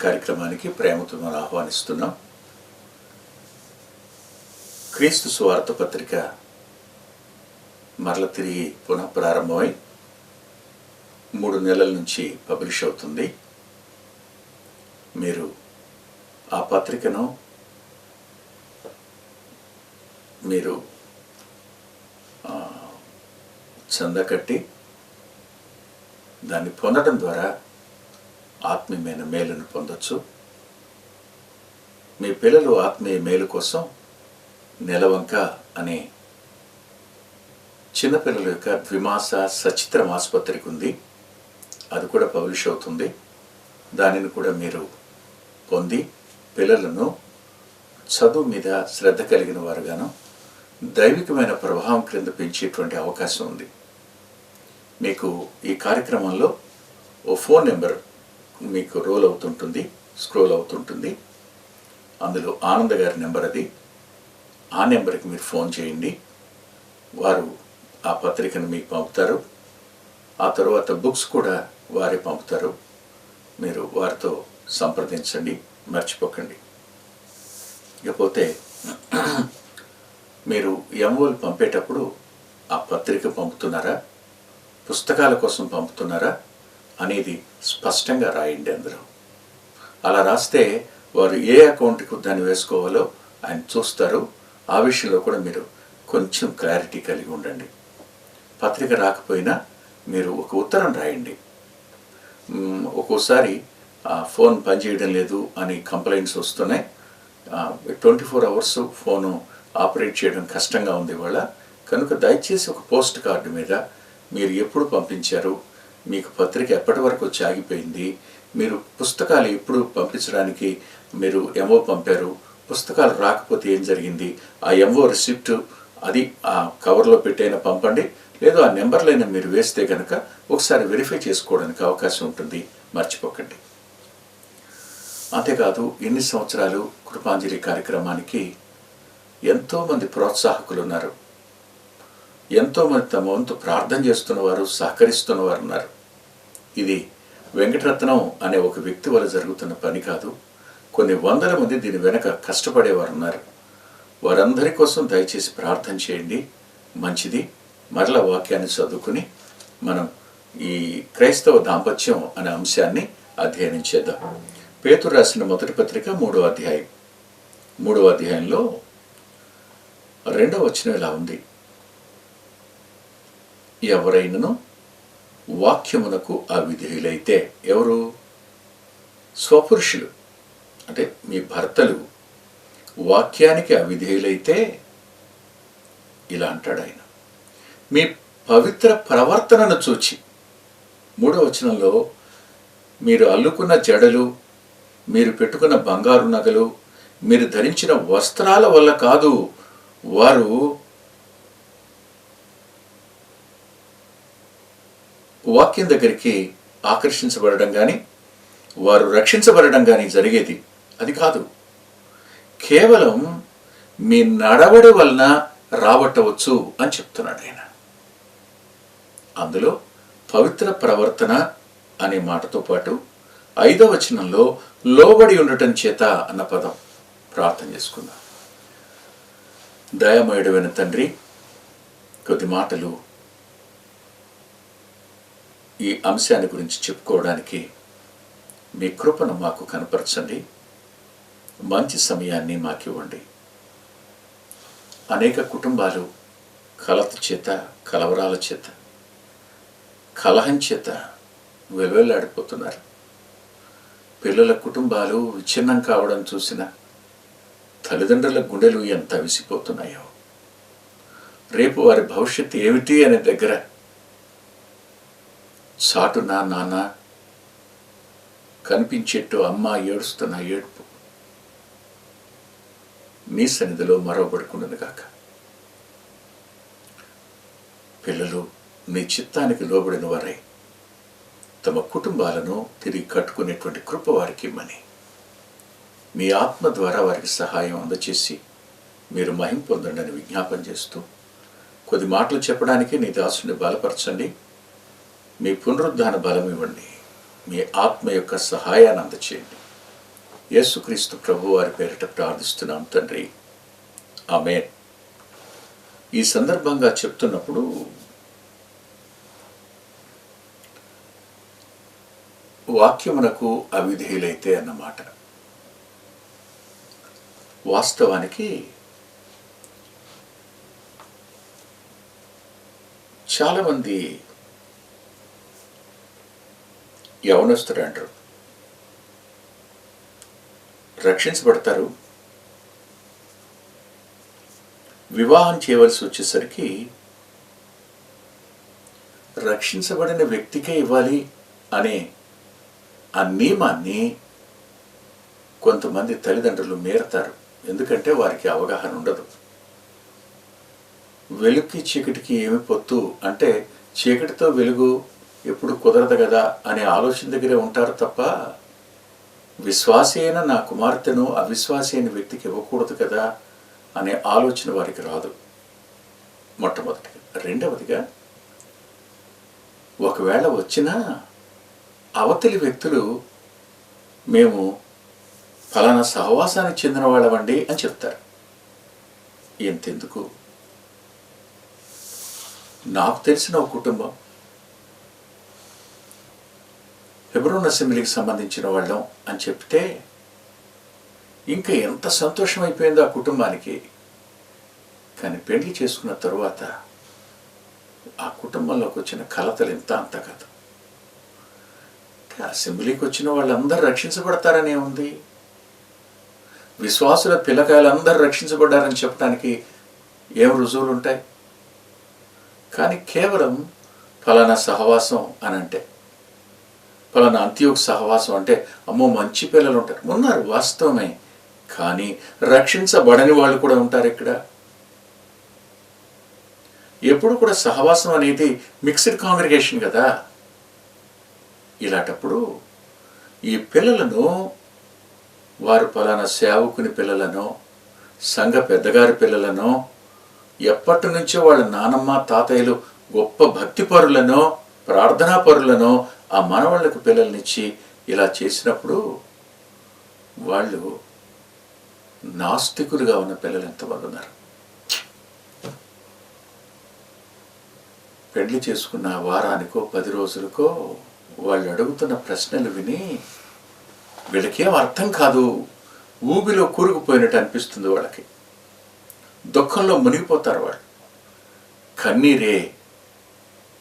కార్యక్రమానికి ప్రేమతో మనం ఆహ్వానిస్తున్నాం. క్రీస్తు సువార్త పత్రిక మరల తిరిగి పునః ప్రారంభమై 3 నెలల నుంచి పబ్లిష్ అవుతుంది. మీరు ఆ పత్రికను మీరు చందా కట్టి దాన్ని పొందడం ద్వారా ఆత్మీయమైన మేలును పొందొచ్చు. మీ పిల్లలు ఆత్మీయ మేలు కోసం నెలవంక అనే చిన్నపిల్లల యొక్క ద్విమాస సచిత్రం ఆసుపత్రికి ఉంది. అది కూడా పబ్లిష్ అవుతుంది. దానిని కూడా మీరు పొంది పిల్లలను చదువు మీద శ్రద్ధ కలిగిన వారుగాను దైవికమైన ప్రభావం క్రింద పెంచేటువంటి అవకాశం ఉంది. మీకు ఈ కార్యక్రమంలో ఓ ఫోన్ నెంబర్ మీకు స్క్రోల్ అవుతుంటుంది. అందులో ఆనంద్ గారి నెంబర్ అది. ఆ నెంబర్కి మీరు ఫోన్ చేయండి. వారు ఆ పత్రికను మీకు పంపుతారు. ఆ తర్వాత బుక్స్ కూడా వారే పంపుతారు. మీరు వారితో సంప్రదించండి, మర్చిపోకండి. ఇకపోతే మీరు ఎంఓలు పంపేటప్పుడు ఆ పత్రిక పంపుతున్నారా, పుస్తకాల కోసం పంపుతున్నారా అనేది స్పష్టంగా రాయండి అందరూ. అలా రాస్తే వారు ఏ అకౌంట్కి దాన్ని వేసుకోవాలో ఆయన చూస్తారు. ఆ విషయంలో కూడా మీరు కొంచెం క్లారిటీ కలిగి ఉండండి. పత్రిక రాకపోయినా మీరు ఒక ఉత్తరం రాయండి. ఒక్కోసారి ఫోన్ పనిచేయడం లేదు అని కంప్లైంట్స్ వస్తున్నాయి. 24 అవర్స్ ఫోను ఆపరేట్ చేయడం కష్టంగా ఉంది ఇవాళ. కనుక దయచేసి ఒక పోస్ట్ కార్డు మీద మీరు ఎప్పుడు పంపించారు, మీకు పత్రిక ఎప్పటి వరకు వచ్చి ఆగిపోయింది, మీరు పుస్తకాలు ఎప్పుడు పంపించడానికి మీరు ఎంఓ పంపారు, పుస్తకాలు రాకపోతే ఏం జరిగింది, ఆ ఎంఓ రిసిప్ట్ అది ఆ కవర్లో పెట్టైనా పంపండి. లేదు ఆ నెంబర్లైనా మీరు వేస్తే కనుక ఒకసారి వెరిఫై చేసుకోవడానికి అవకాశం ఉంటుంది. మర్చిపోకండి. అంతేకాదు ఇన్ని సంవత్సరాలు కృపాంజలి కార్యక్రమానికి ఎంతోమంది ప్రోత్సాహకులు ఉన్నారు. ఎంతోమంది తమ వంతు ప్రార్థన చేస్తున్నవారు, సహకరిస్తున్నవారు ఉన్నారు. ఇది వెంకటరత్నం అనే ఒక వ్యక్తి వల్ల జరుగుతున్న పని కాదు. కొన్ని వందల మంది దీని వెనక కష్టపడేవారు ఉన్నారు. వారందరి కోసం దయచేసి ప్రార్థన చేయండి. మంచిది. మరల వాక్యాన్ని చదువుకుని మనం ఈ క్రైస్తవ దాంపత్యం అనే అంశాన్ని అధ్యయనం చేద్దాం. పేతురు రాసిన మొదటి పత్రిక 3వ అధ్యాయం. 3వ అధ్యాయంలో 2వ వచనం ఇలా ఉంది: ఎవరైనను వాక్యమునకు అవిధేయులైతే, ఎవరు? స్వపురుషులు అంటే మీ భర్తలు వాక్యానికి అవిధేయులైతే, ఇలా అంటాడు ఆయన, మీ పవిత్ర ప్రవర్తనను చూచి. 3వ వచనంలో మీరు అల్లుకున్న జడలు, మీరు పెట్టుకున్న బంగారు నగలు, మీరు ధరించిన వస్త్రాల వల్ల కాదు, వారు వాక్యం దగ్గరికి ఆకర్షించబడడం కానీ వారు రక్షించబడడం కానీ జరిగేది అది కాదు. కేవలం మీ నడవడి వలన రాబట్టవచ్చు అని చెప్తున్నాడు ఆయన. అందులో పవిత్ర ప్రవర్తన అనే మాటతో పాటు 5వ వచనంలో లోబడి ఉండటం చేత అన్న పదం. ప్రార్థన చేసుకుందాం. దయామయుడైన తండ్రి, కొద్ది మాటలు ఈ అంశాన్ని గురించి చెప్పుకోవడానికి మీ కృపను మాకు కనపరచండి. మంచి సమయాన్ని మాకివ్వండి. అనేక కుటుంబాలు కలత చేత, కలవరాల చేత, కలహం చేత వెలువెల్లాడిపోతున్నారు. పిల్లల కుటుంబాలు విచ్ఛిన్నం కావడం చూసిన తల్లిదండ్రుల గుండెలు ఎంత విసిపోతున్నాయో. రేపు వారి భవిష్యత్తు ఏమిటి అనే దగ్గర చాటున నాన్న కనిపించేట్టు అమ్మ ఏడుస్తున్న ఏడుపు నీ సన్నిధిలో మరవబడుకున్నది గాక. పిల్లలు నీ చిత్తానికి లోబడిన వారై తమ కుటుంబాలను తిరిగి కట్టుకునేటువంటి కృప వారికి ఇమ్మని, మీ ఆత్మ ద్వారా వారికి సహాయం అందచేసి మీరు మహిమ పొందండి అని విజ్ఞాపన చేస్తూ, కొద్ది మాటలు చెప్పడానికి నీ దాసుని బలపరచండి. మీ పునరుద్ధాన బలం ఇవ్వండి. మీ ఆత్మ యొక్క సహాయాన్ని అందచేయండి. యేసుక్రీస్తు ప్రభు వారి పేరిట ప్రార్థిస్తున్నాం తండ్రి, ఆమేన్. ఈ సందర్భంగా చెప్తున్నప్పుడు వాక్యమునకు అవిధేయులైతే అన్నమాట. వాస్తవానికి చాలామంది యవనస్తులు అంటారు, రక్షించబడతారు, వివాహం చేయవలసి వచ్చేసరికి రక్షించబడిన వ్యక్తికే ఇవ్వాలి అనే ఆ నియమాన్ని కొంతమంది తల్లిదండ్రులు మీరతారు. ఎందుకంటే వారికి అవగాహన ఉండదు. వెలుగుకి చీకటికి ఏమి పొత్తు అంటే చీకటితో వెలుగు ఎప్పుడు కుదరదు కదా అనే ఆలోచన దగ్గరే ఉంటారు తప్ప, విశ్వాసి అయిన నా కుమార్తెను అవిశ్వాసి అయిన వ్యక్తికి ఇవ్వకూడదు కదా అనే ఆలోచన వారికి రాదు. మొట్టమొదటిగా. రెండవదిగా, ఒకవేళ వచ్చినా అవతలి వ్యక్తులు మేము ఫలానా సహవాసానికి చెందిన వాళ్ళమండి అని చెప్తారు. ఎంతెందుకు, నాకు తెలిసిన ఒక కుటుంబం హెబ్రోన్ అసెంబ్లీకి సంబంధించిన వాళ్ళం అని చెప్తే ఇంకా ఎంత సంతోషం అయిపోయిందో ఆ కుటుంబానికి. కానీ పెళ్లి చేసుకున్న తరువాత ఆ కుటుంబంలోకి వచ్చిన కలతలు ఎంత అంత కాదు. అసెంబ్లీకి వచ్చిన వాళ్ళందరూ రక్షించబడతారనే ఉంది. విశ్వాసుల పిల్లకాయలందరూ రక్షించబడ్డారని చెప్పడానికి ఏం రుజువులు ఉంటాయి? కానీ కేవలం ఫలానా సహవాసం అని అంటే, ఫలానా అంత్యోక్ సహవాసం అంటే అమ్మో మంచి పిల్లలు ఉంటారు, ఉన్నారు వాస్తవమే. కానీ రక్షించబడని వాళ్ళు కూడా ఉంటారు ఇక్కడ. ఎప్పుడు కూడా సహవాసం అనేది మిక్స్డ్ కాంగ్రిగేషన్ కదా. ఇలాంటప్పుడు ఈ పిల్లలను వారు ఫలానా సేవకుని పిల్లలను, సంఘ పెద్దగారి పిల్లలను, ఎప్పటి నుంచో వాళ్ళ నానమ్మ తాతయ్యలు గొప్ప భక్తి పరులను, ప్రార్థనా పరులను ఆ మనవాళ్ళకు పిల్లల్నిచ్చి ఇలా చేసినప్పుడు వాళ్ళు నాస్తికులుగా ఉన్న పిల్లలు ఎంతమంది ఉన్నారు? పెళ్లి చేసుకున్న వారానికో 10 రోజులకో వాళ్ళు అడుగుతున్న ప్రశ్నలు విని వీళ్ళకేం అర్థం కాదు, ఊబిలో కూరుకుపోయినట్టు అనిపిస్తుంది వాళ్ళకి. దుఃఖంలో మునిగిపోతారు వాళ్ళు. కన్నీరే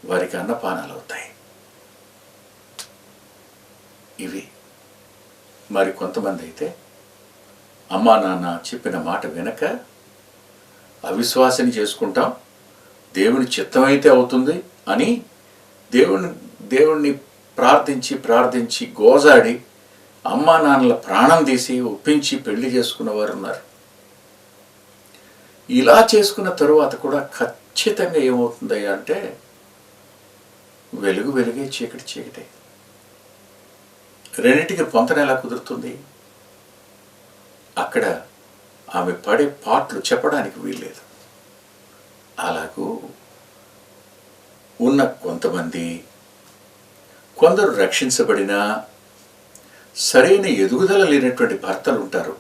వారికి అన్నపానాలు అవుతాయి. ఇవి. మరి కొంతమంది అయితే అమ్మా నాన్న చెప్పిన మాట వెనక అవిశ్వాసిని చేసుకుంటాం, దేవుని చిత్తమైతే అవుతుంది అని దేవుణ్ణి ప్రార్థించి గోజాడి అమ్మా నాన్నల ప్రాణం తీసి ఒప్పించి పెళ్లి చేసుకున్నవారు ఉన్నారు. ఇలా చేసుకున్న తరువాత కూడా ఖచ్చితంగా ఏమవుతుందయ్యా అంటే వెలుగు వెలుగే, చీకటి చీకటే. రెండింటికి పొంతన ఎలా కుదురుతుంది? అక్కడ ఆమె పడే పాటలు చెప్పడానికి వీల్లేదు. అలాగూ ఉన్న కొందరు రక్షించబడిన సరైన ఎదుగుదల లేనటువంటి భర్తలు ఉంటారు.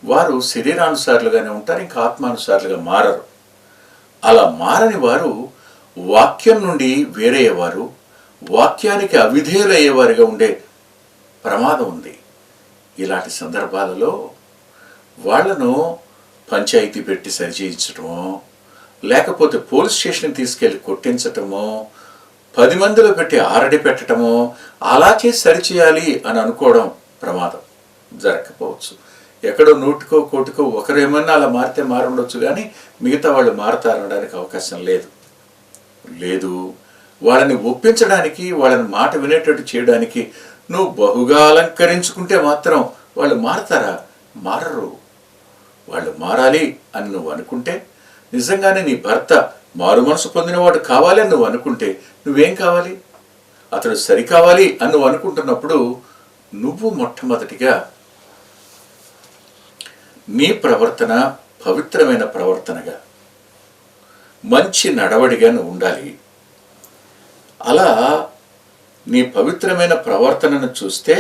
వారు శరీరానుసారులుగానే ఉంటారు, ఇంకా ఆత్మానుసారులుగా మారరు. అలా మారని వారు వాక్యం నుండి వేరయ్యేవారు, వాక్యానికి అవిధేయులయ్యేవారుగా ఉండే ప్రమాదం ఉంది. ఇలాంటి సందర్భాలలో వాళ్లను పంచాయతీ పెట్టి సరిచేయించటమో, లేకపోతే పోలీస్ స్టేషన్కి తీసుకెళ్లి కొట్టించటమో, 10 మందిలో పెట్టి ఆరడి పెట్టడమో, అలా చేసి సరిచేయాలి అని అనుకోవడం ప్రమాదం. జరగకపోవచ్చు. ఎక్కడో 100కో 1కోటికో ఒకరేమన్నా అలా మారితే మారుండొచ్చు, కానీ మిగతా వాళ్ళు మారతారనడానికి అవకాశం లేదు. వాళ్ళని ఒప్పించడానికి, వాళ్ళని మాట వినేటట్టు చేయడానికి నువ్వు బహుగా అలంకరించుకుంటే మాత్రం వాళ్ళు మారతారా? మారరు. వాళ్ళు మారాలి అని నువ్వు అనుకుంటే, నిజంగానే నీ భర్త మారు మనసు పొందినవాడు కావాలి అని నువ్వు అనుకుంటే నువ్వేం కావాలి? అతడు సరికావాలి అని నువ్వు అనుకుంటున్నప్పుడు నువ్వు మొట్టమొదటిగా నీ ప్రవర్తన పవిత్రమైన ప్రవర్తనగా, మంచి నడవడిగా నువ్వు ఉండాలి. అలా నీ పవిత్రమైన ప్రవర్తనను చూస్తే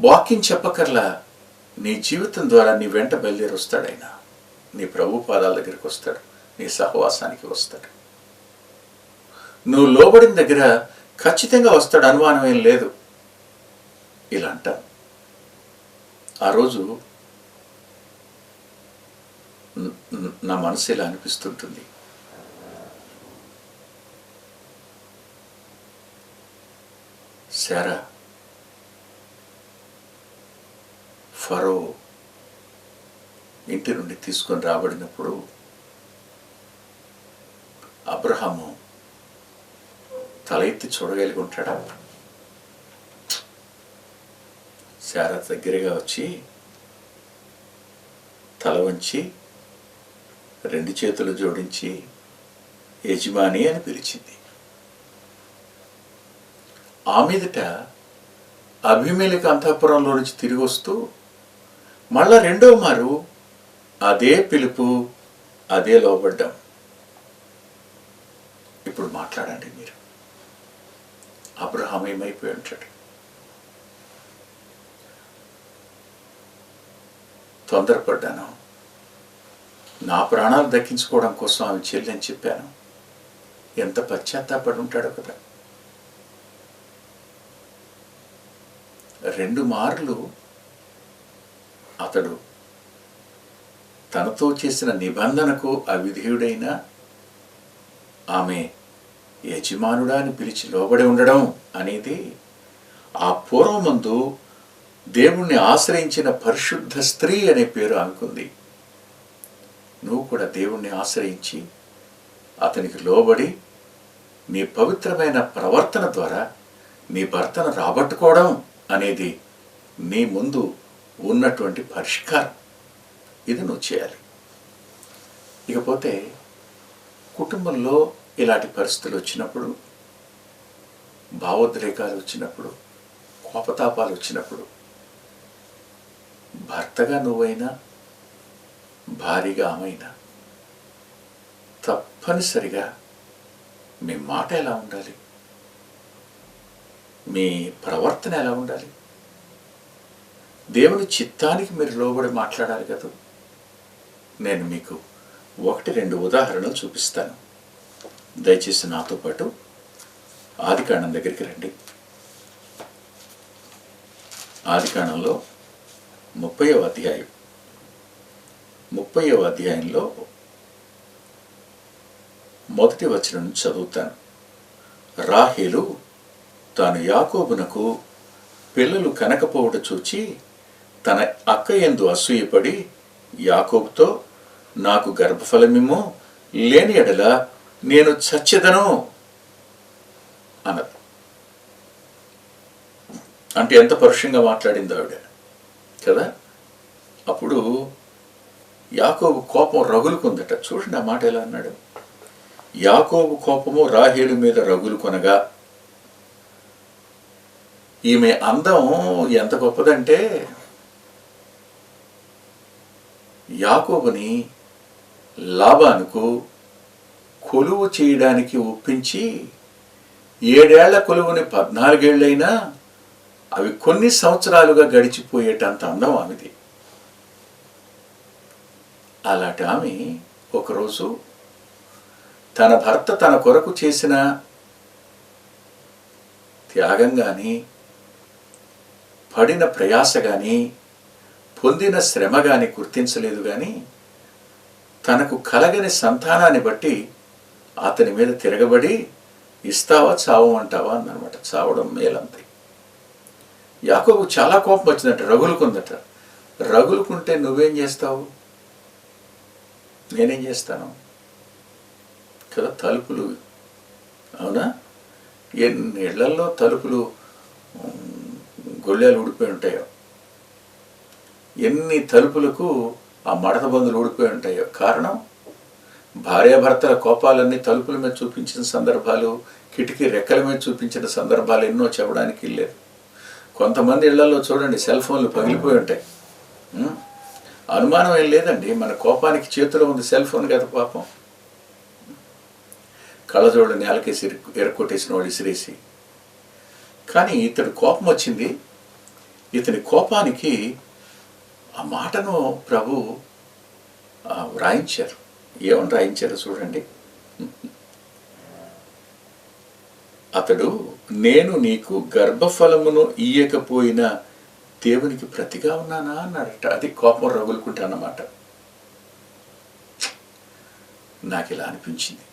వాక్యం చెప్పకర్లా నీ జీవితం ద్వారా నీ వెంట బయలుదేరి వస్తాడు ఆయన. నీ ప్రభు పాదాల దగ్గరికి వస్తాడు, నీ సహవాసానికి వస్తాడు. నువ్వు లోబడిన దగ్గర ఖచ్చితంగా వస్తాడు, అనుమానం ఏం లేదు. ఇలా అంటాను. ఆ రోజు నా మనసు ఇలా అనిపిస్తుంటుంది, శారా ఫరో ఇంటి నుండి తీసుకొని రాబడినప్పుడు అబ్రహాము తల ఎత్తి చూడగలిగి ఉంటాడా? శారా దగ్గరగా వచ్చి తల వంచి 2 చేతులు జోడించి యజమాని అని పిలిచింది. ఆ మీదట అబీమెలెకు అంతఃపురంలో నుంచి తిరిగి వస్తూ మళ్ళా 2వ మారు అదే పిలుపు, అదే లోబడ్డం. ఇప్పుడు మాట్లాడండి మీరు. అబ్రహాం ఏమైపోయి ఉంటాడు? తొందరపడ్డాను, నా ప్రాణాలు దక్కించుకోవడం కోసం ఆమె చెల్లి అని చెప్పాను. ఎంత పశ్చాత్తాపడి ఉంటాడో కదా. 2 మార్లు అతడు తనతో చేసిన నిబంధనకు అవిధేయుడైన ఆమె యజమానుడా అని పిలిచి లోబడి ఉండడం అనేది ఆ పూర్వమందు దేవుణ్ణి ఆశ్రయించిన పరిశుద్ధ స్త్రీ అనే పేరు ఆమెకుంది. నువ్వు కూడా దేవుణ్ణి ఆశ్రయించి అతనికి లోబడి నీ పవిత్రమైన ప్రవర్తన ద్వారా నీ భర్తను రాబట్టుకోవడం అనేది నీ ముందు ఉన్నటువంటి పరిష్కారం. ఇది నువ్వు చేయాలి. ఇకపోతే కుటుంబంలో ఇలాంటి పరిస్థితులు వచ్చినప్పుడు, భావోద్రేకాలు వచ్చినప్పుడు, కోపతాపాలు వచ్చినప్పుడు, భర్తగా నువ్వైనా భార్యగా ఆమైనా తప్పనిసరిగా మీ మాట ఎలా ఉండాలి, మీ ప్రవర్తన ఎలా ఉండాలి, దేవుని చిత్తానికి మీరు లోబడి మాట్లాడాలి కదా. నేను మీకు 1-2 ఉదాహరణలు చూపిస్తాను. దయచేసి నాతో పాటు ఆదికాండం దగ్గరికి రండి. ఆదికాండంలో 30వ అధ్యాయం. 30వ అధ్యాయంలో 1వ వచనం నుంచి చదువుతాను. రాహేలు తాను యాకోబునకు పిల్లలు కనకపోవుట చూచి తన అక్క యందు అసూయపడి యాకోబుతో, నాకు గర్భఫలమేమో లేని ఎడల నేను చచ్చెదను అన్నది. అంటే ఎంత పరుషంగా మాట్లాడింది ఆవిడ కదా. అప్పుడు యాకోబు కోపం రగులుకుందట. చూడండి ఆ మాట ఎలా అన్నాడు. యాకోబు కోపము రాహేలు మీద రగులుకొనగా, ఈమె అందం ఎంత గొప్పదంటే యాకోబుని లాబానుకు కొలువు చేయడానికి ఒప్పించి 7 ఏళ్ల కొలువుని 14 ఏళ్ళైనా అవి కొన్ని సంవత్సరాలుగా గడిచిపోయేటంత అందం ఆమెది. అలాంటి ఆమె ఒకరోజు తన భర్త తన కొరకు చేసిన త్యాగం కానీ, పడిన ప్రయాస కానీ, పొందిన శ్రమ కానీ గుర్తించలేదు. కానీ తనకు కలగని సంతానాన్ని బట్టి అతని మీద తిరగబడి ఇస్తావా చావమంటావా అన్నమాట. చావడం మేలంతే. యాకోబు చాలా కోపం వచ్చిందట, రగులుకుందట. రగులుకుంటే నువ్వేం చేస్తావు, నేనేం చేస్తాను కదా. తలుపులు, అవునా, ఎన్ని ఇళ్లల్లో తలుపులు గొళ్ళాలు ఊడిపోయి ఉంటాయో, ఎన్ని తలుపులకు ఆ మడత బందులు ఊడిపోయి ఉంటాయో. కారణం భార్యాభర్తల కోపాలన్నీ తలుపుల మీద చూపించిన సందర్భాలు, కిటికీ రెక్కల మీద చూపించిన సందర్భాలు ఎన్నో చెప్పడానికి లేదు. కొంతమంది ఇళ్లలో చూడండి సెల్ ఫోన్లు పగిలిపోయి ఉంటాయి. అనుమానం ఏం లేదండి, మన కోపానికి చేతిలో ఉంది సెల్ ఫోన్ కదా పాపం. కళ్ళజోడు నేలకేసి ఎరక్కొట్టేసిన వాడు ఇసిరేసి. కానీ ఇతడు కోపం వచ్చింది, ఇతని కోపానికి ఆ మాటను ప్రభు వ్రాయించారు. ఏమని రాయించారో చూడండి. అతడు, నేను నీకు గర్భఫలమును ఇయ్యకపోయినా దేవునికి ప్రతిగా ఉన్నానా అన్నాడట. అది కోపం రగులుకుంటానమాట. నాకు ఇలా అనిపించింది,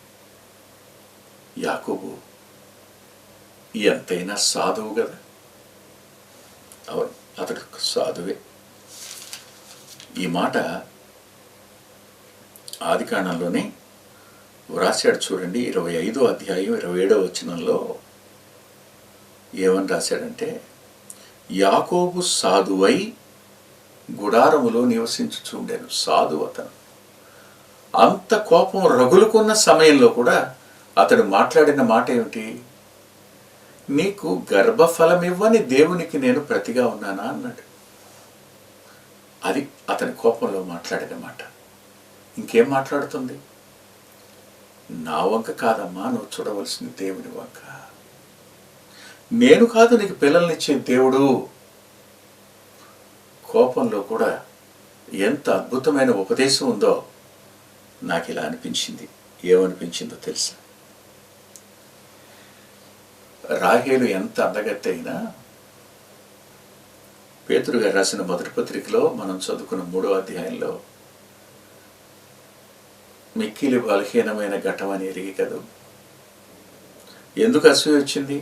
యాకోబు ఎంతైనా సాధువు కదా. అవును, అతడు సాధువే. ఈ మాట ఆదికాండంలోనే వ్రాసాడు చూడండి. 25వ అధ్యాయం 27వ వచనంలో ఏమని రాశాడంటే, యాకోబు సాధువై గుడారములో నివసించుచుండెను. సాధువు అతను. అంత కోపం రగులుకున్న సమయంలో కూడా అతడు మాట్లాడిన మాట ఏమిటి? నీకు గర్భఫలమివ్వని దేవునికి నేను ప్రతిగా ఉన్నానా అన్నాడు. అది అతని కోపంలో మాట్లాడిన మాట. ఇంకేం మాట్లాడుతుంది? నా వంక కాదమ్మా నువ్వు చూడవలసింది, దేవుని వంక. నేను కాదు నీకు పిల్లల్నిచ్చే దేవుడు. కోపంలో కూడా ఎంత అద్భుతమైన ఉపదేశం ఉందో నాకు ఇలా అనిపించింది. ఏమనిపించిందో తెలుసా? రాహేలు ఎంత అందగత్తె అయినా, పేతురు గారు రాసిన మొదటి పత్రికలో మనం చదువుకున్న 3వ అధ్యాయంలో, మిక్కిలి బలహీనమైన ఘటం అని ఎరిగి కదూ. ఎందుకు అసూయ వచ్చింది?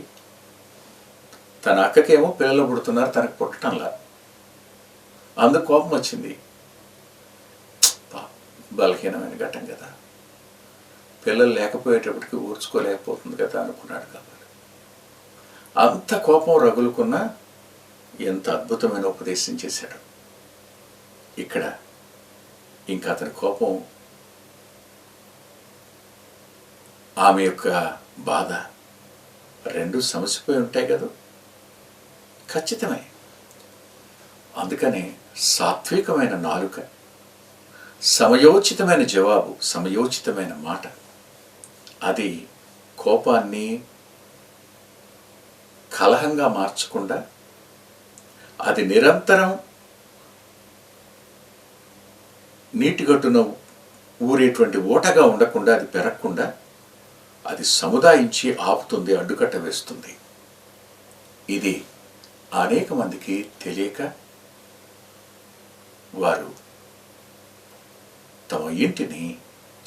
తన అక్కకేమో పిల్లలు పుడుతున్నారు, తనకు పుట్టడంలా. అందుకు కోపం వచ్చింది. బలహీనమైన ఘటం కదా, పిల్లలు లేకపోయేటప్పటికి ఊర్చుకోలేకపోతుంది కదా అనుకున్నాడు. కాబట్టి అంత కోపం రగులుకున్నా ఎంత అద్భుతమైన ఉపదేశం చేశాడు. ఇక్కడ ఇంకా అతని కోపం, ఆమె యొక్క బాధ రెండు సమసిపోయి ఉంటాయి కదా. ఖచ్చితమే. అందుకనే సాత్వికమైన నాలుక, సమయోచితమైన జవాబు, సమయోచితమైన మాట, అది కోపాన్ని కలహంగా మార్చకుండా, అది నిరంతరం నీటిగట్టున ఊరేటువంటి ఓటగా ఉండకుండా, అది పెరగకుండా అది సముదాయించి ఆపుతుంది, అడ్డుకట్ట వేస్తుంది. ఇది అనేక మందికి తెలియక వారు తమ ఇంటిని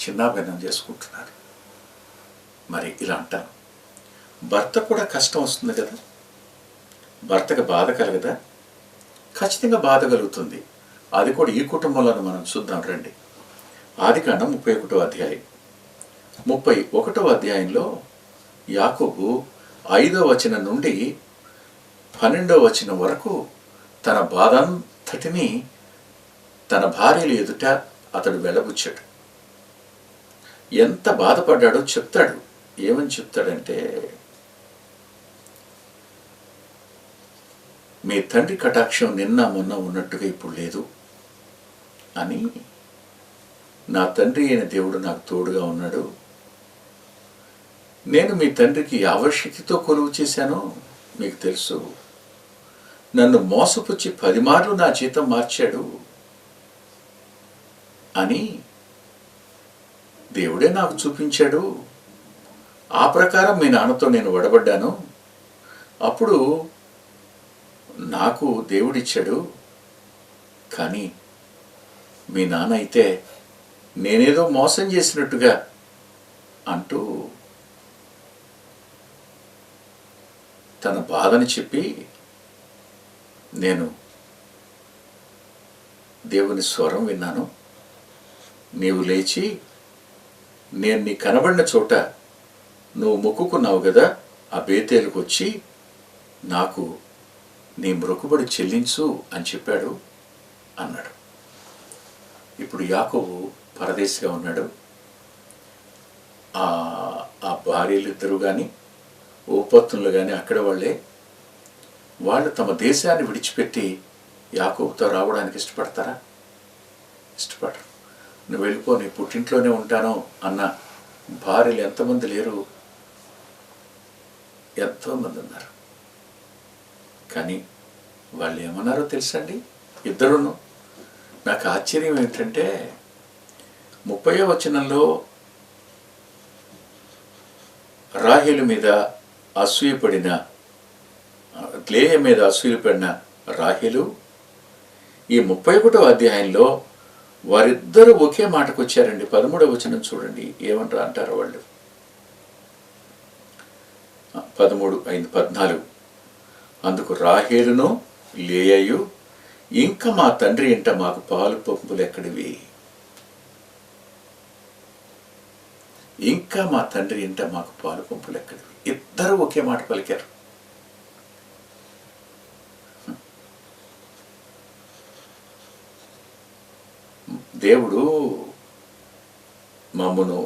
చిన్నాభిన్నం చేసుకుంటున్నారు. మరి ఇలా అంటాను, భర్త కూడా కష్టం వస్తుంది కదా, భర్తకు బాధ కలగదా? ఖచ్చితంగా బాధ కలుగుతుంది. అది కూడా ఈ కుటుంబంలో మనం చూద్దాం రండి. ఆదికాండం 31వ అధ్యాయం 31వ అధ్యాయంలో యాకోబు 5వ వచనం నుండి 12వ వచనం వరకు తన బాధంతటిని తన భార్యల ఎదుట అతడు వెళ్ళబుచ్చాడు. ఎంత బాధపడ్డాడో చెప్తాడు. ఏమని చెప్తాడంటే, మీ తండ్రి కటాక్షం నిన్న మొన్న ఉన్నట్టుగా ఇప్పుడు లేదు అని, నా తండ్రి అయిన దేవుడు నాకు తోడుగా ఉన్నాడు. నేను మీ తండ్రికి ఆవశ్యకతతో కొలువు చేశాను, మీకు తెలుసు. నన్ను మోసపుచ్చి 10 మార్లు నా జీతం మార్చాడు అని దేవుడే నాకు చూపించాడు. ఆ ప్రకారం మీ నాన్నతో నేను వడబడ్డాను. అప్పుడు నాకు దేవుడిచ్చాడు. కానీ మీ నాన్న అయితే నేనేదో మోసం చేసినట్టుగా అంటూ తన బాధని చెప్పి, నేను దేవుని స్వరం విన్నాను. నీవు లేచి నేను నీ కనబడిన చోట నువ్వు మొక్కుకున్నావు కదా, ఆ బేతేలుకు వచ్చి నాకు నీ మొక్కుబడి చెల్లించు అని చెప్పాడు అన్నాడు. ఇప్పుడు యాకోబు పరదేశిగా ఉన్నాడు. ఆ భార్యలు ఇద్దరు కానీ ఉపపత్నులు కానీ అక్కడ వాళ్ళే. వాళ్ళు తమ దేశాన్ని విడిచిపెట్టి యాకోబుతో రావడానికి ఇష్టపడతారా? ఇష్టపడరు. నువ్వు వెళ్ళిపో, నీ పుట్టింట్లోనే ఉంటాను అన్న భార్యలు ఎంతమంది లేరు? ఎంతోమంది ఉన్నారు. కానీ వాళ్ళు ఏమన్నారో తెలుసండి ఇద్దరును. నాకు ఆశ్చర్యం ఏంటంటే 30వ వచనంలో రాహేలు మీద అసూయపడిన, లేయ మీద అసూయపడిన రాహేలు ఈ 31వ అధ్యాయంలో వారిద్దరూ ఒకే మాటకు వచ్చారండి. 13వ వచనం చూడండి ఏమంటారు అంటారు వాళ్ళు. 13:14 అందుకు రాహేలును లేయయు, ఇంకా మా తండ్రి ఇంట మాకు పాలు పంపులు ఎక్కడివి, ఇంకా మా తండ్రి ఇంట మాకు పాలు పంపులు ఎక్కడివి. ఇద్దరు ఒకే మాట పలికారు. దేవుడు మమ్మను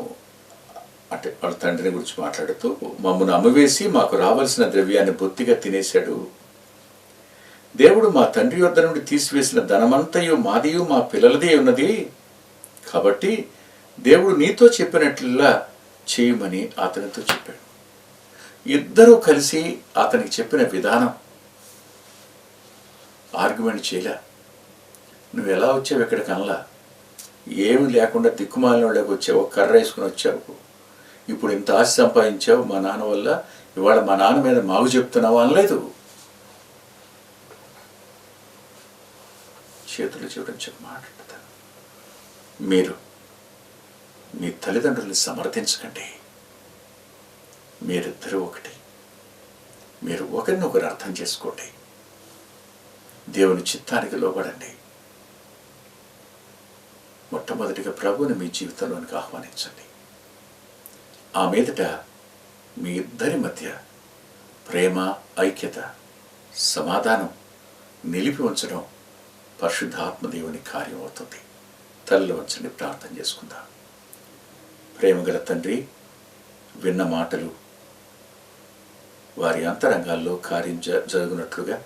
అంటే వాళ్ళ తండ్రిని గురించి మాట్లాడుతూ మమ్మను అమ్మవేసి మాకు రావాల్సిన ద్రవ్యాన్ని బొత్తిగా తినేశాడు. దేవుడు మా తండ్రి వద్ద నుండి తీసివేసిన ధనమంతయు మాదియు మా పిల్లలదే ఉన్నది, కాబట్టి దేవుడు నీతో చెప్పినట్లుగా చేయమని అతనితో చెప్పాడు. ఇద్దరూ కలిసి అతనికి చెప్పిన విధానం ఆర్గ్యుమెంట్ చేయలే. నువ్వు ఎలా వచ్చావు ఇక్కడికి అనలా, ఏమి లేకుండా దిక్కుమాలిన వాళ్ళకి వచ్చావు, కర్ర వేసుకుని వచ్చావు, ఇప్పుడు ఇంత ఆశ సంపాదించావు మా నాన్న వల్ల, ఇవాళ మా నాన్న మీద మాకు చెప్తున్నావు అనలేదు. చేతులు చూపించి మాట్లాడతాను. మీరు మీ తల్లిదండ్రుల్ని సమర్థించకండి. మీరిద్దరూ ఒకటి. మీరు ఒకరినొకరు అర్థం చేసుకోండి. దేవుని చిత్తానికి లోబడండి. మొట్టమొదటిగా ప్రభువుని మీ జీవితంలోనికి ఆహ్వానించండి. ఆ మీదట మీ ఇద్దరి మధ్య ప్రేమ, ఐక్యత, సమాధానం నిలిపి ఉంచడం పరిశుద్ధాత్మ దేవుని కార్యం అవుతుంది. తల్లిలో ఉంచండి, ప్రార్థన చేసుకుందాం. ప్రేమగల తండ్రి, విన్న మాటలు వారి అంతరంగాల్లో కార్యం జరుగునట్లుగా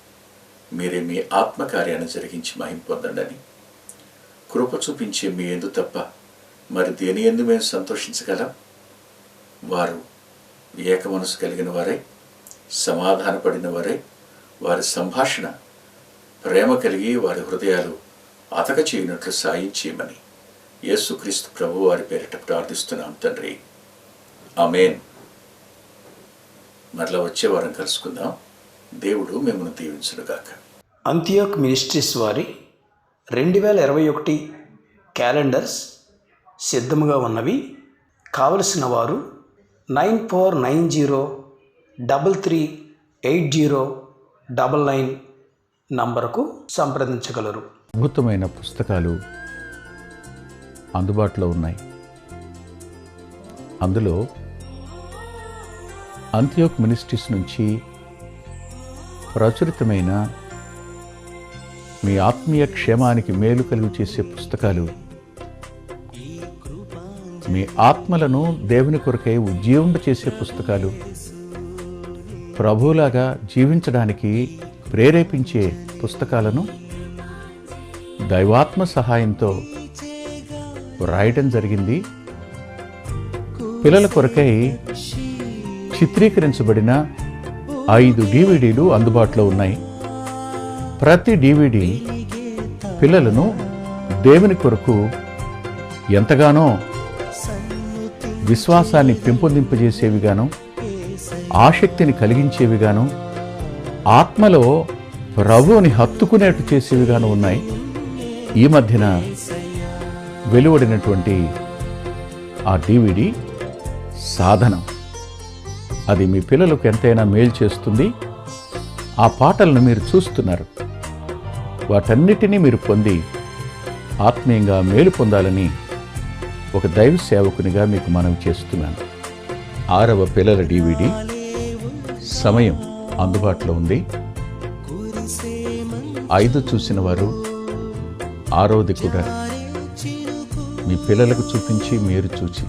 మీరే మీ ఆత్మకార్యాన్ని జరిగించి మహిమ పొందండి. కృప చూపించే మీ యందు తప్ప మరి దేని యందు మేము సంతోషించగలం? వారు ఏక మనసు కలిగిన వారై, సమాధానపడిన వారై, వారి సంభాషణ ప్రేమ కలిగి వారి హృదయాలు అతక చేయనట్లు సాయం చేయమని యేసుక్రీస్తు ప్రభు వారి పేరిట ప్రార్థిస్తున్నాం తండ్రి. ఆమేన్. మరలా వచ్చే వారం కలుసుకుందాం. దేవుడు మిమ్మల్ని దీవించునుగాక. అంతియోక్ మినిస్ట్రీస్ వారి 2021 క్యాలెండర్స్ సిద్ధముగా ఉన్నవి. కావలసిన వారు 9490338099 నంబరుకు సంప్రదించగలరు. అద్భుతమైన పుస్తకాలు అందుబాటులో ఉన్నాయి. అందులో అంతియోక్ మినిస్ట్రీస్ నుంచి ప్రచురితమైన మీ ఆత్మీయ క్షేమానికి మేలు కలుగు చేసే పుస్తకాలు, మీ ఆత్మలను దేవుని కొరకై ఉజ్జీవింప చేసే పుస్తకాలు, ప్రభువులాగా జీవించడానికి ప్రేరేపించే పుస్తకాలను దైవాత్మ సహాయంతో రాయటం జరిగింది. పిల్లల కొరకై చిత్రీకరించబడిన 5 DVDలు అందుబాటులో ఉన్నాయి. ప్రతి DVD పిల్లలను దేవుని కొరకు ఎంతగానో విశ్వాసాన్ని పెంపొందింపజేసేవిగాను, ఆసక్తిని కలిగించేవిగాను, ఆత్మలో ప్రభువుని హత్తుకునేట్టు చేసేవిగాను ఉన్నాయి. ఈ మధ్యన వెలువడినటువంటి ఆ DVD సాధనం, అది మీ పిల్లలకు ఎంతైనా మేలు చేస్తుంది. ఆ పాటలను మీరు చూస్తున్నారు. వాటన్నిటినీ మీరు పొంది ఆత్మీయంగా మేలు పొందాలని ఒక దైవ సేవకునిగా మీకు మనవి చేస్తున్నాను. 6వ పిల్లల DVD సమయం అందుబాటులో ఉంది. 5 చూసిన వారు 6వది కూడా మీ పిల్లలకు చూపించి మీరు చూచి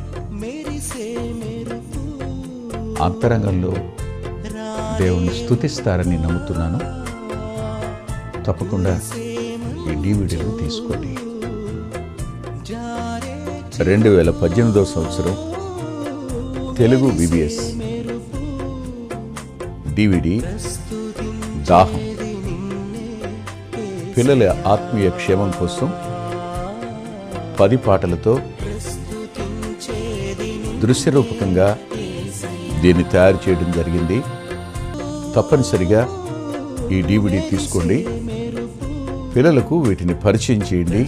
అంతరంగంలో దేవుణ్ణి స్తుతిస్తారని నమ్ముతున్నాను. తప్పకుండా ఈ DVDలు తీసుకోండి. 2018వ సంవత్సరం తెలుగు BBS DVD దాహం పిల్లల ఆత్మీయ క్షేమం కోసం 10 పాటలతో దృశ్యరూపకంగా దీన్ని తయారు చేయడం జరిగింది. తప్పనిసరిగా ఈ DVD తీసుకోండి, పిల్లలకు వీటిని పరిచయం చేయండి.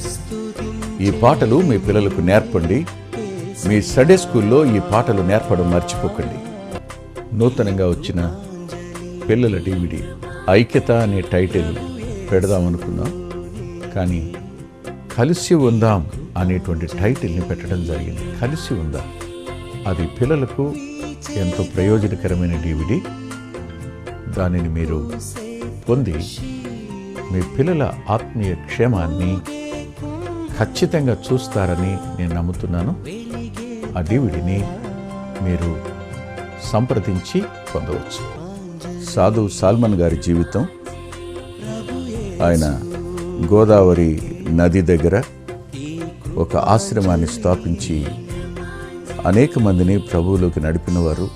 ఈ పాటలు మీ పిల్లలకు నేర్పండి. మీ సండే స్కూల్లో ఈ పాటలు నేర్పడం మర్చిపోకండి. నూతనంగా వచ్చిన పిల్లల DVD ఐక్యత అనే టైటిల్ పెడదామనుకున్నాం, కానీ కలిసి ఉందాం అనేటువంటి టైటిల్ని పెట్టడం జరిగింది. కలిసి ఉందాం, అది పిల్లలకు ఎంతో ప్రయోజనకరమైన DVD. దానిని మీరు పొంది మీ పిల్లల ఆత్మీయ క్షేమాన్ని ఖచ్చితంగా చూస్తారని నేను నమ్ముతున్నాను. ఆ DVDని మీరు సంప్రదించి పొందవచ్చు. సాధు సాల్మన్ గారి జీవితం, ఆయన గోదావరి నది దగ్గర ఒక ఆశ్రమాన్ని స్థాపించి అనేక మందిని ప్రభువులోకి నడిపినవారు,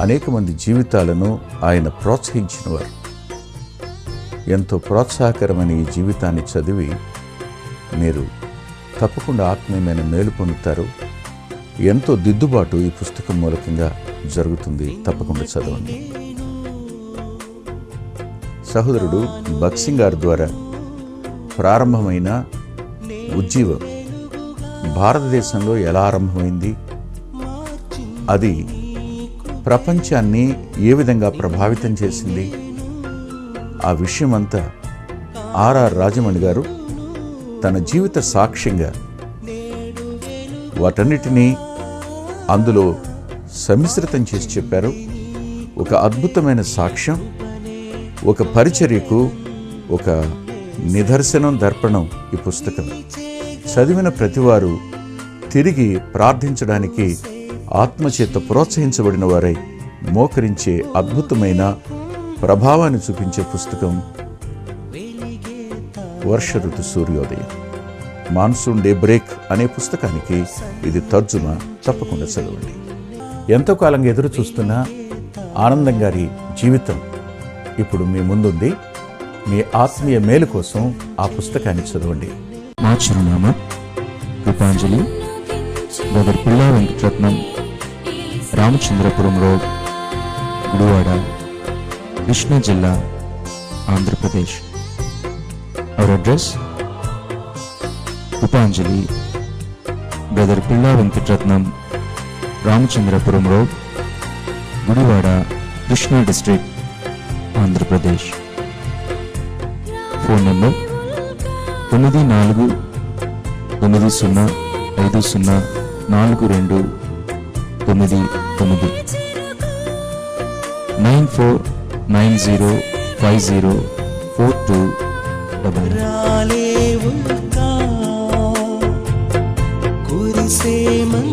అనేక మంది జీవితాలను ఆయన ప్రోత్సహించినవారు. ఎంతో ప్రోత్సాహకరమైన ఈ జీవితాన్ని చదివి మీరు తప్పకుండా ఆత్మీయమైన మేలు పొందుతారు. ఎంతో దిద్దుబాటు ఈ పుస్తకం మూలకంగా జరుగుతుంది. తప్పకుండా చదవండి. సహోదరుడు బక్సింగ్ గారి ద్వారా ప్రారంభమైన ఉజ్జీవం భారతదేశంలో ఎలా ఆరంభమైంది, అది ప్రపంచాన్ని ఏ విధంగా ప్రభావితం చేసింది, ఆ విషయమంతా ఆర్ఆర్ రాజమణి గారు తన జీవిత సాక్ష్యంగా వాటన్నిటినీ అందులో సమ్మిశ్రితం చేసి చెప్పారు. ఒక అద్భుతమైన సాక్ష్యం, ఒక పరిచర్యకు ఒక నిదర్శనం, దర్పణం ఈ పుస్తకం. చదివిన ప్రతివారు తిరిగి ప్రార్థించడానికి ఆత్మచేత ప్రోత్సహించబడిన వారై మోకరించే అద్భుతమైన ప్రభావాన్ని చూపించే పుస్తకం వర్ష ఋతు సూర్యోదయం. మాన్సూన్ డే బ్రేక్ అనే పుస్తకానికి ఇది తర్జుమా. తప్పకుండా చదవండి. ఎంతో కాలంగా ఎదురు చూస్తున్న ఆనందం గారి జీవితం ఇప్పుడు మీ ముందుంది. మీ ఆత్మీయ మేలు కోసం ఆ పుస్తకాన్ని చదవండి. మా చిరునామా కృపాంజలి, బ్రదర్ పిల్లా వెంకటరత్నం, రామచంద్రపురం రోడ్, గుడివాడ, కృష్ణా జిల్లా, Andhra Pradesh. Our address Krupanjali, brother Pilla Venkataratnam, Ramachandrapuram road, Gudivada, Krishna district, Andhra Pradesh. Phone number 9490504299 9490504299.